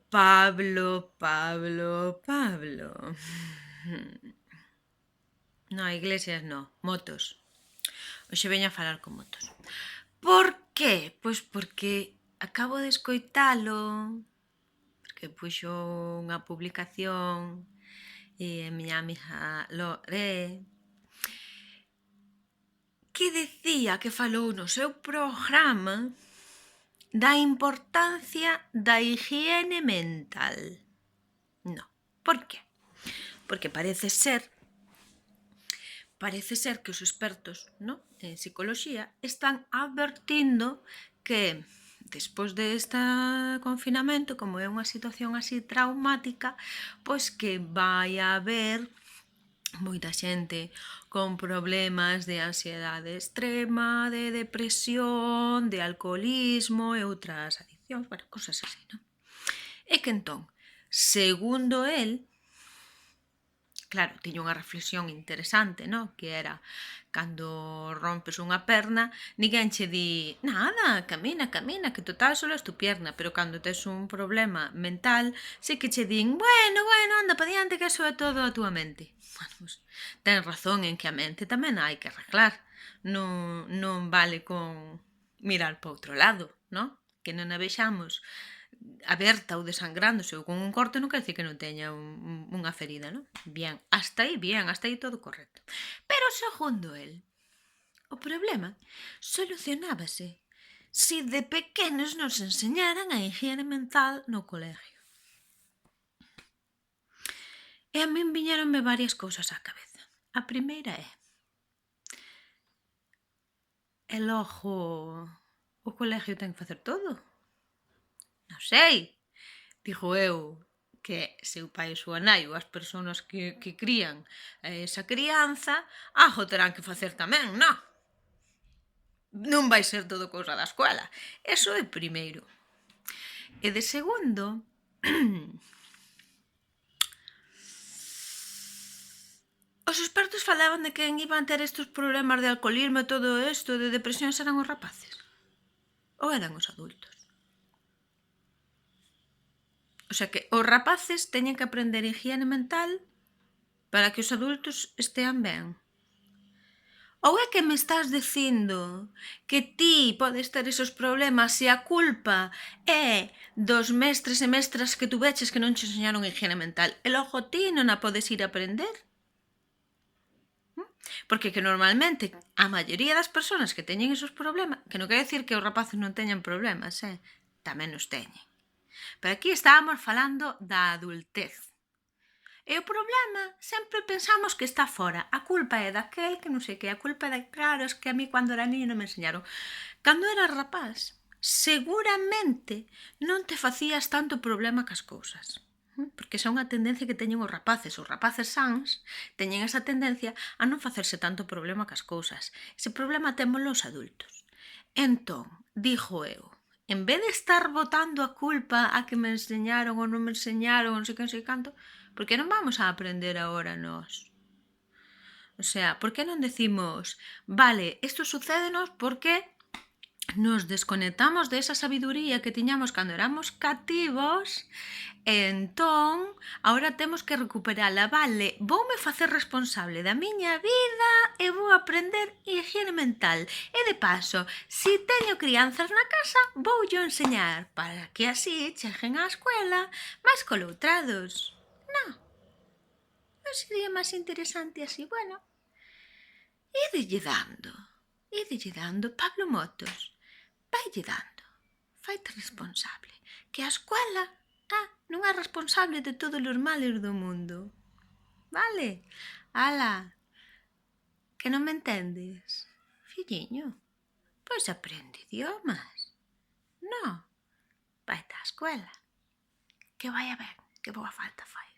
Pablo. No, iglesias no, motos. Hoxe veño a falar con motos. Por qué? Pois porque acabo de escoitalo, porque puxo unha publicación e a miña amiga Lore que dicía que falou no seu programa da importancia da higiene mental. No, por qué? Porque parece ser que os expertos, ¿no?, en psicoloxía están advertindo que despois deste confinamento, como é unha situación así traumática, pois que vai haber moita xente con problemas de ansiedade extrema, de depresión, de alcoholismo e outras adiccións, bueno, cosas así, non? E que entón, segundo el, claro, tiña unha reflexión interesante, no? Que era, cando rompes unha perna, ninguén che di nada, camina, que total só es tu pierna, pero cando tes un problema mental, sí que che din, bueno, anda pa diante que eso é todo a túa mente. Bueno, pues, ten razón en que a mente tamén hai que arreglar, non vale con mirar pa outro lado, no? Que non a vexamos aberta ou desangrándose ou con un corte non quer decir que non teña unha ferida, non? Bien, hasta aí todo correcto. Pero segundo el, o problema solucionábase se de pequenos nos enseñaran a higiene mental no colegio. E a min viñeronme varias cousas á cabeza. A primeira é, e logo o colegio ten que facer todo? Non sei, digo eu, que se o pai e súa nai ou as persoas que crían esa crianza, algo terán que facer tamén, non? Non vai ser todo cousa da escola. Eso é primeiro. E de segundo, os expertos falaban de que iban ter estes problemas de alcoholismo e todo isto, de depresión, eran os rapaces? Ou eran os adultos? O sea que os rapaces teñen que aprender higiene mental para que os adultos estean ben. Ou é que me estás dicindo que ti podes ter esos problemas se a culpa é dos mestres e mestras que tu veches que non te enseñaron higiene mental e logo ti non a podes ir a aprender? Porque que normalmente a maioría das persoas que teñen esos problemas, que non quer decir que os rapaces non teñan problemas, tamén os teñen. Pero aquí estábamos falando da adultez. E o problema sempre pensamos que está fora. A culpa é daquel que non sei que, a culpa é da... Claro, es que a mí cando era niño non me enseñaron. Cando eras rapaz, seguramente non te facías tanto problema cas cousas. Porque esa é unha tendencia que teñen os rapaces. Os rapaces sans teñen esa tendencia a non facerse tanto problema cas cousas. Ese problema témolo os adultos. Entón, dixo eu, en vez de estar botando a culpa a que me enseñaron ou non me enseñaron, non sei que, non sei canto, por que non vamos a aprender agora nós? O sea, por que non decimos, vale, isto sucédenos porque nos desconectamos de esa sabiduría que tiñamos cando éramos cativos e entón, agora temos que recuperala, vale, voume facer responsable da miña vida e vou aprender higiene mental. E de paso, se teño crianzas na casa, vou yo enseñar para que así cheguen á escuela máis coloutrados. Non sería máis interesante así, bueno, idelle dando, Pablo Motos, vaille dando, faite responsable, que a escuela non é responsable de todos os males do mundo, vale? Ala, que non me entendes? Filliño, pois aprende idiomas, non, vaite á escuela, que vai a ben, que boa falta fai.